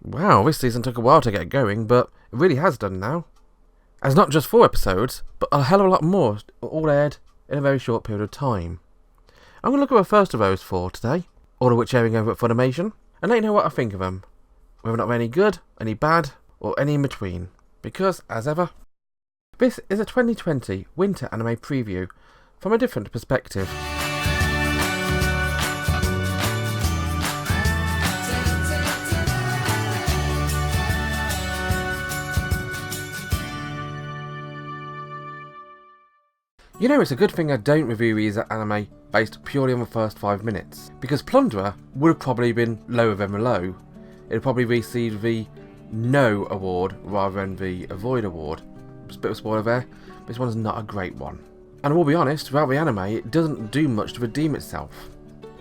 Wow, this season took a while to get going, but it really has done now. As not just 4 episodes, but a hell of a lot more, all aired in a very short period of time. I'm going to look at the first of those 4 today, all of which airing over at Funimation, and let you know what I think of them. Whether or not they're any good, any bad, or any in between. Because, as ever, this is a 2020 winter anime preview from a different perspective. You know, it's a good thing I don't review these anime based purely on the first 5 minutes, because Plunderer would have probably been lower than the low. It would probably receive the No award rather than the Avoid award. Just a bit of a spoiler there, this one's not a great one. And I will be honest, throughout the anime, it doesn't do much to redeem itself.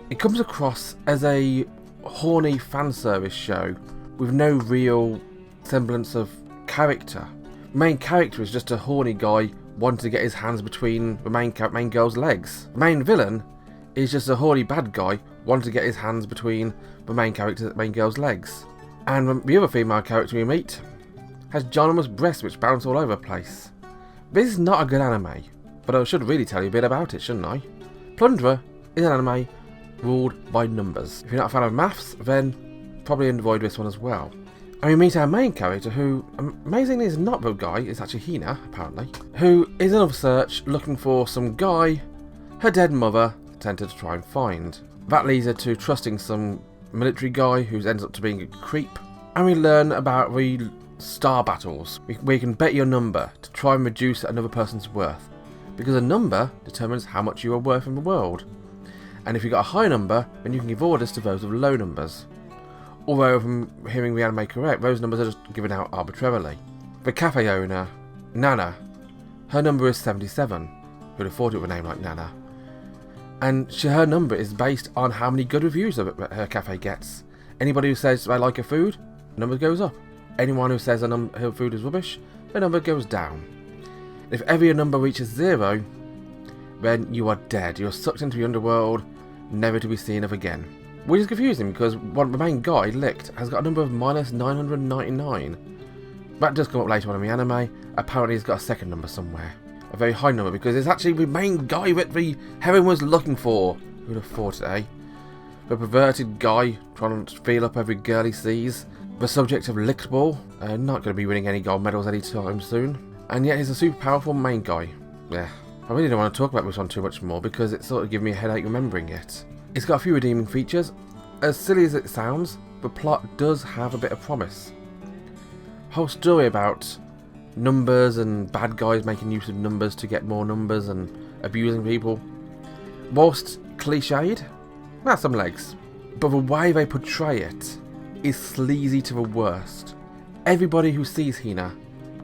It comes across as a horny fan service show with no real semblance of character. The main character is just a horny guy wanting to get his hands between the main girl's legs. The main villain is just a horny bad guy wanting to get his hands between the main girl's legs. And the other female character we meet has ginormous breasts which bounce all over the place. This is not a good anime, but I should really tell you a bit about it, shouldn't I? Plunderer is an anime ruled by numbers. If you're not a fan of maths, then probably avoid this one as well. And we meet our main character, who amazingly is not the guy, it's actually Hina, apparently, who is on a search looking for some guy her dead mother attempted to try and find. That leads her to trusting some military guy who ends up to being a creep. And we learn about the star battles, where you can bet your number to try and reduce another person's worth, because a number determines how much you are worth in the world. And if you got a high number, then you can give orders to those with low numbers. Although, from hearing the anime correct, those numbers are just given out arbitrarily. The cafe owner, Nana, her number is 77. Who'd have thought it with a name like Nana? And her number is based on how many good reviews her cafe gets. Anybody who says they like her food, the number goes up. Anyone who says her food is rubbish, the number goes down. If ever your number reaches 0, then you are dead. You're sucked into the underworld, never to be seen of again. Which is confusing because the main guy, Licht, has got a number of minus 999. That does come up later on in the anime. Apparently he's got a second number somewhere. A very high number, because it's actually the main guy that the heroine was looking for. Who'd have thought it, eh? The perverted guy trying to feel up every girl he sees. The subject of Lichtball. Not going to be winning any gold medals anytime soon. And yet he's a super powerful main guy. Yeah. I really don't want to talk about this one too much more because it's sort of giving me a headache remembering it. It's got a few redeeming features. As silly as it sounds, the plot does have a bit of promise. The whole story about numbers and bad guys making use of numbers to get more numbers and abusing people, whilst cliched, that's some legs. But the way they portray it is sleazy to the worst. Everybody who sees Hina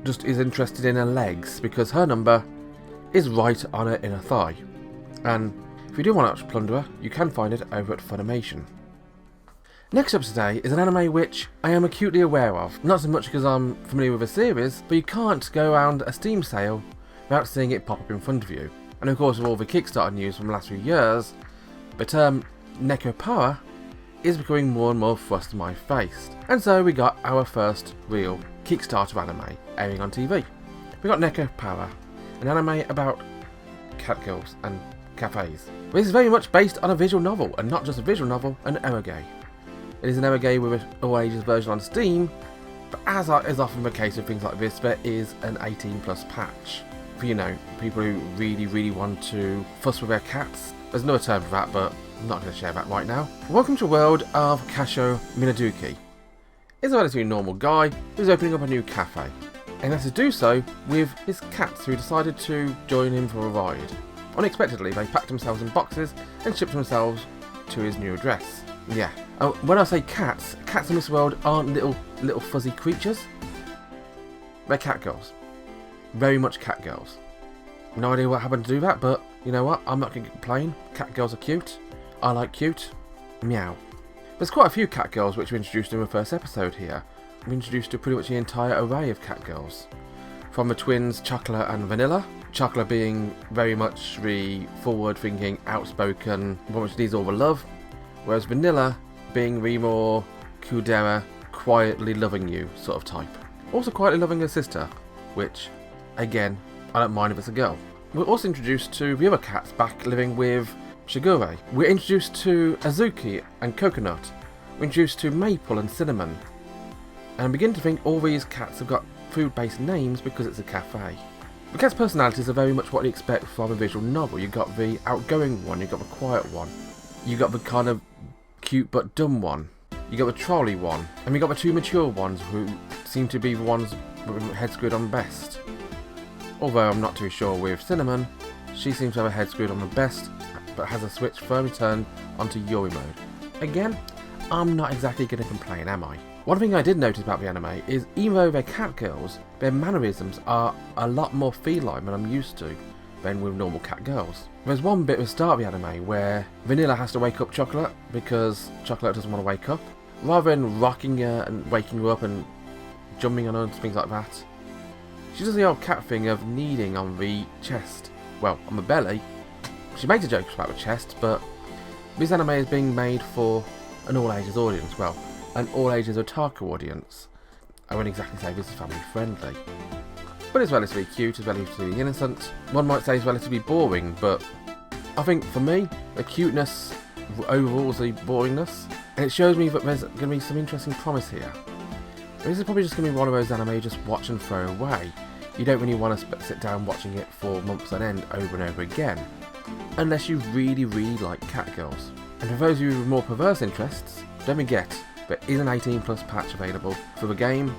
just is interested in her legs because her number is right on her inner thigh. And if you do want to watch Plunderer, you can find it over at Funimation. Next up today is an anime which I am acutely aware of, not so much because I'm familiar with the series, but you can't go around a Steam sale without seeing it pop up in front of you. And of course with all the Kickstarter news from the last few years, the term Nekopara is becoming more and more thrust in my face. And so we got our first real Kickstarter anime airing on TV. We got Nekopara, an anime about catgirls and cafes. This is very much based on a visual novel, and not just a visual novel, an eroge. It is an eroge with an all ages version on Steam, but as is often the case with things like this, there is an 18+ patch. For, you know, people who really want to fuss with their cats. There's another term for that, but I'm not going to share that right now. Welcome to the world of Kasho Minaduki. He's a relatively normal guy who's opening up a new cafe, and has to do so with his cats who decided to join him for a ride. Unexpectedly, they packed themselves in boxes and shipped themselves to his new address. Yeah. When I say cats in this world aren't little fuzzy creatures. They're catgirls. Very much catgirls. No idea what happened to do that, but you know what? I'm not going to complain. Catgirls are cute. I like cute. Meow. There's quite a few catgirls which were introduced in the first episode here. We're introduced to pretty much the entire array of catgirls. From the twins Chocolate and Vanilla. Chocolate being very much the forward-thinking, outspoken, one which needs all the love, whereas Vanilla being the more kudera, quietly loving you sort of type. Also quietly loving her sister, which, again, I don't mind if it's a girl. We're also introduced to the other cats back living with Shigure. We're introduced to Azuki and Coconut. We're introduced to Maple and Cinnamon. And I begin to think all these cats have got food-based names because it's a cafe. The cats' personalities are very much what you expect from a visual novel. You've got the outgoing one, you've got the quiet one, you've got the kind of cute but dumb one, you've got the trolley one, and you've got the two mature ones who seem to be the ones with their head screwed on best. Although I'm not too sure with Cinnamon, she seems to have her head screwed on the best, but has a switch firmly turned onto Yuri mode. Again, I'm not exactly going to complain, am I? One thing I did notice about the anime is even though they're cat girls, their mannerisms are a lot more feline than I'm used to than with normal cat girls. There's one bit at the start of the anime where Vanilla has to wake up Chocolate because Chocolate doesn't want to wake up. Rather than rocking her and waking her up and jumping on her and things like that, she does the old cat thing of kneading on the chest. Well, on the belly. She makes a joke about the chest, but this anime is being made for an all ages audience. Well, an all ages otaku audience. I wouldn't exactly say this is family friendly. But it's relatively cute, it's relatively innocent. One might say it's relatively boring, but I think for me, the cuteness overrules the boringness. And it shows me that there's going to be some interesting promise here. This is probably just going to be one of those anime you just watch and throw away. You don't really want to sit down watching it for months on end over and over again. Unless you really, really like cat girls. And for those of you with more perverse interests, don't forget, there is an 18 plus patch available for the game,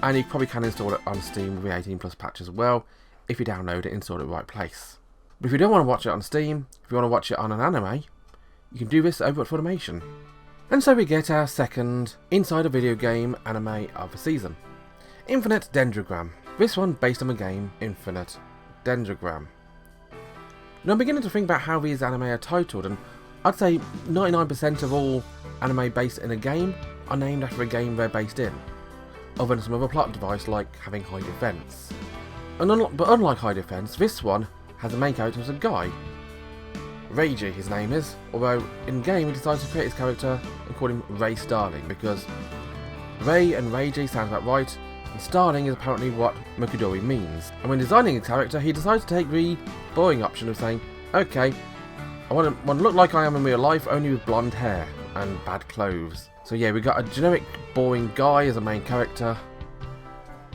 and you probably can install it on Steam with the 18 plus patch as well, if you download it and install it in the right place. But if you don't want to watch it on Steam, if you want to watch it on an anime, you can do this over at Funimation. And so we get our second inside a video game anime of the season. Infinite Dendrogram. This one based on the game Infinite Dendrogram. Now I'm beginning to think about how these anime are titled, and I'd say 99% of all anime based in a game are named after a game they're based in, other than some other plot device like having high defense. But unlike High Defense, this one has a main character as a guy. Reiji, his name is, although in game he decided to create his character and call him Ray Starling because Ray and Reiji sound about right, and Starling is apparently what Mukudori means. And when designing his character, he decided to take the boring option of saying, okay, I want to look like I am in real life, only with blonde hair and bad clothes. So yeah, we got a generic boring guy as a main character,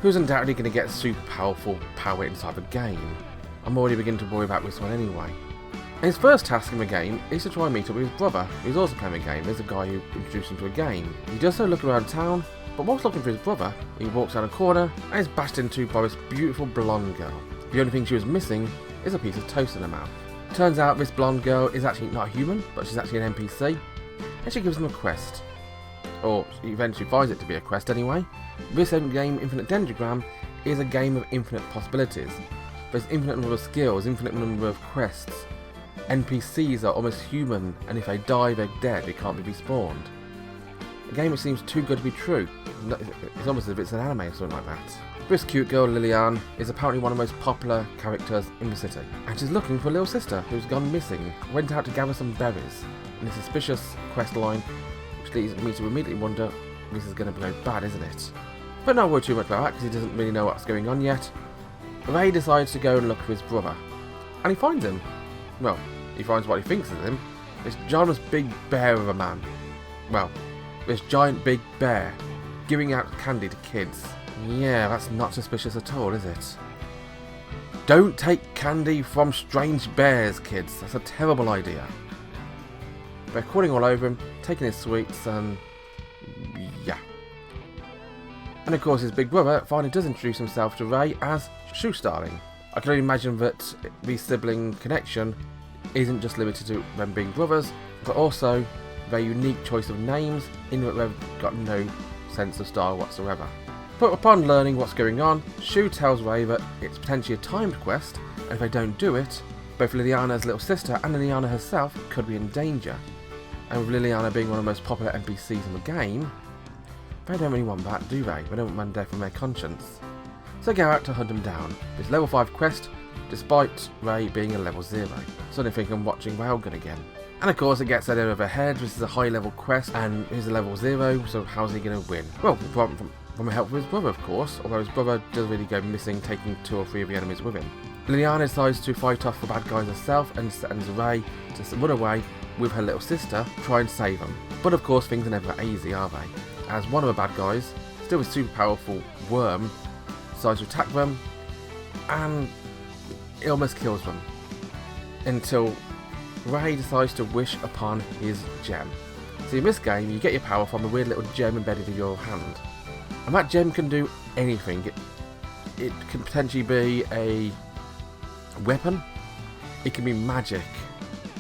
who's undoubtedly going to get super powerful power inside the game. I'm already beginning to worry about this one anyway. And his first task in the game is to try and meet up with his brother, who's also playing the game. There's a guy who introduced him to a game. He does so looking around town, but whilst looking for his brother, he walks down a corner and is bashed into by this beautiful blonde girl. The only thing she was missing is a piece of toast in her mouth. Turns out this blonde girl is actually not a human, but she's actually an NPC, and she gives him a quest. Or she eventually finds it to be a quest anyway. This game, Infinite Dendrogram, is a game of infinite possibilities. There's infinite number of skills, infinite number of quests. NPCs are almost human, and if they die, they're dead, they can't be respawned. A game which seems too good to be true. It's almost as if it's an anime or something like that. This cute girl, Liliane, is apparently one of the most popular characters in the city, and she's looking for a little sister who's gone missing, went out to gather some berries, in a suspicious quest line, which leads me to immediately wonder, this is going to go bad, isn't it? But not worry too much about that, because he doesn't really know what's going on yet. Ray decides to go and look for his brother, and he finds him. Well, he finds what he thinks is him, this ginormous big bear of a man. Well, this giant big bear, giving out candy to kids. Yeah, that's not suspicious at all, is it? Don't take candy from strange bears, kids. That's a terrible idea. They're crawling all over him, taking his sweets, and yeah. And of course his big brother finally does introduce himself to Ray as Shoe Starling. I can only imagine that the sibling connection isn't just limited to them being brothers, but also their unique choice of names in that they've got no sense of style whatsoever. But upon learning what's going on, Shu tells Ray that it's potentially a timed quest, and if they don't do it, both Liliana's little sister and Liliana herself could be in danger. And with Liliana being one of the most popular NPCs in the game, they don't really want that, do they? They don't want death on their conscience. So go out to hunt them down. This level 5 quest, despite Ray being a level 0. Suddenly think I'm watching Railgun again. And of course it gets out of her head. This is a high level quest and he's a level 0, so how's he going to win? Well, from help with his brother, of course, although his brother does really go missing, taking 2 or 3 of the enemies with him. Liliana decides to fight off the bad guys herself and sends Ray to run away with her little sister, try and save them. But of course things are never easy, are they? As one of the bad guys, still a super powerful worm, decides to attack them and it almost kills them. Until Ray decides to wish upon his gem. So in this game you get your power from a weird little gem embedded in your hand. And that gem can do anything. It can potentially be a weapon, it can be magic,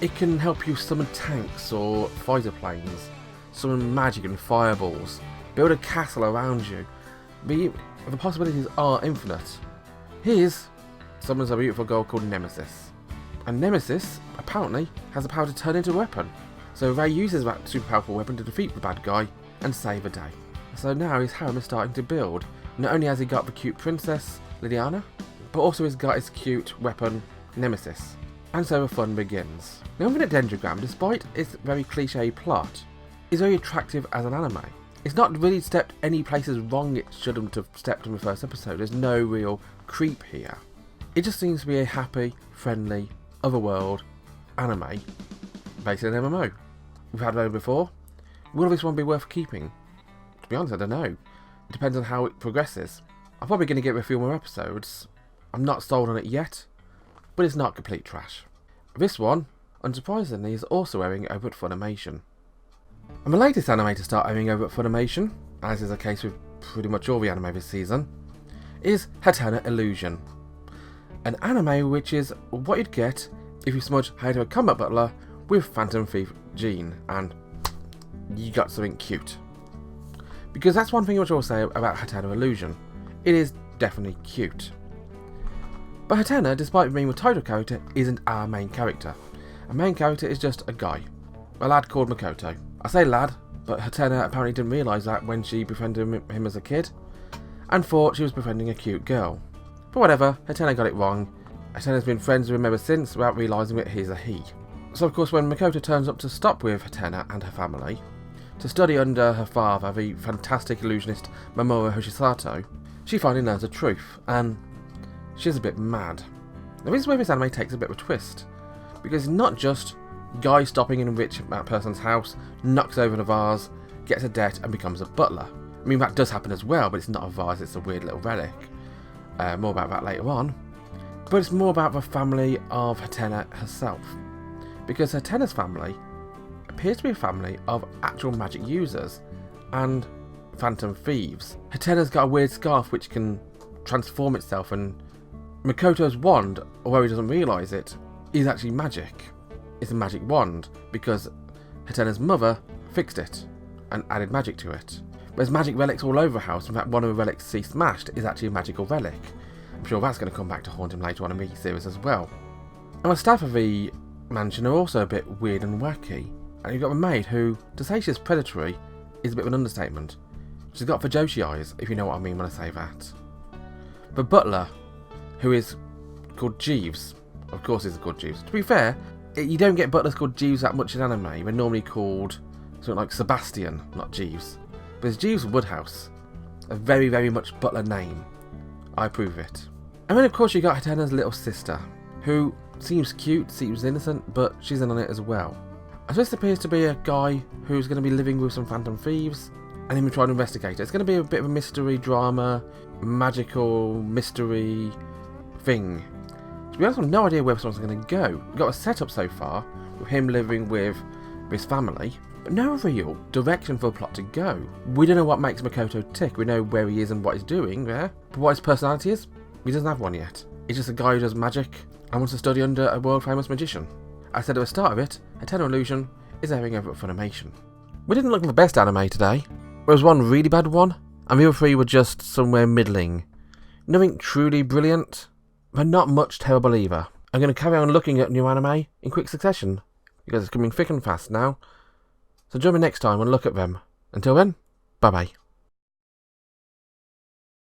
it can help you summon tanks or fighter planes, summon magic and fireballs, build a castle around you. The possibilities are infinite. Here's summons a beautiful girl called Nemesis. And Nemesis apparently has the power to turn into a weapon. So Ray uses that super powerful weapon to defeat the bad guy and save the day. So now his harem is starting to build. Not only has he got the cute princess, Liliana, but also he's got his cute weapon, Nemesis. And so the fun begins. Now Infinite Dendrogram, despite its very cliche plot, is very attractive as an anime. It's not really stepped any places wrong it shouldn't have stepped in the first episode. There's no real creep here. It just seems to be a happy, friendly, otherworld anime based on an MMO. We've had one before. Will this one be worth keeping? To be honest, I don't know. It depends on how it progresses. I'm probably going to give it a few more episodes. I'm not sold on it yet, but it's not complete trash. This one, unsurprisingly, is also airing over at Funimation. And the latest anime to start airing over at Funimation, as is the case with pretty much all the anime this season, is Hatena Illusion. An anime which is what you'd get if you smudge Hato a combat butler with Phantom Thief Jean, and you got something cute. Because that's one thing which I will say about Hatena Illusion. It is definitely cute. But Hatena, despite being a title character, isn't our main character. Our main character is just a guy. A lad called Makoto. I say lad, but Hatena apparently didn't realise that when she befriended him as a kid, and thought she was befriending a cute girl. But whatever, Hatena got it wrong. Hatena's been friends with him ever since without realising that he's a he. So of course when Makoto turns up to stop with Hatena and her family, to study under her father, the fantastic illusionist Mamoru Hoshisato, she finally knows the truth, and she's a bit mad. Now this is where this anime takes a bit of a twist, because it's not just guy stopping in a rich person's house, knocks over the vase, gets a debt and becomes a butler. I mean that does happen as well, but it's not a vase, it's a weird little relic. More about that later on. But it's more about the family of Hatena herself, because Hatena's family appears to be a family of actual magic users and phantom thieves. Hatena's got a weird scarf which can transform itself, and Makoto's wand, although he doesn't realise it, is actually magic. It's a magic wand because Hatena's mother fixed it and added magic to it. There's magic relics all over the house. In fact, one of the relics he smashed is actually a magical relic. I'm sure that's going to come back to haunt him later on in the series as well. And the staff of the mansion are also a bit weird and wacky. And you've got the maid who, to say she's predatory, is a bit of an understatement. She's got the Joshi eyes, if you know what I mean when I say that. The butler, who is called Jeeves. Of course he's called Jeeves. To be fair, you don't get butlers called Jeeves that much in anime. They're normally called something like Sebastian, not Jeeves. But it's Jeeves Woodhouse. A very, very much butler name. I approve it. And then of course you got Hatena's little sister, who seems cute, seems innocent, but she's in on it as well. And so this appears to be a guy who's going to be living with some phantom thieves, and him trying to investigate it. It's going to be a bit of a mystery drama, magical mystery thing. To be honest, I've no idea where this one's going to go. We've got a setup so far with him living with his family, but no real direction for the plot to go. We don't know what makes Makoto tick. We know where he is and what he's doing there, but what his personality is, he doesn't have one yet. He's just a guy who does magic and wants to study under a world famous magician. I said at the start of it, Hatena Illusion is airing over at Funimation. We didn't look for the best anime today. There was one really bad one, and the other three were just somewhere middling. Nothing truly brilliant, but not much terrible either. I'm going to carry on looking at new anime in quick succession, because it's coming thick and fast now. So join me next time and look at them. Until then, bye bye.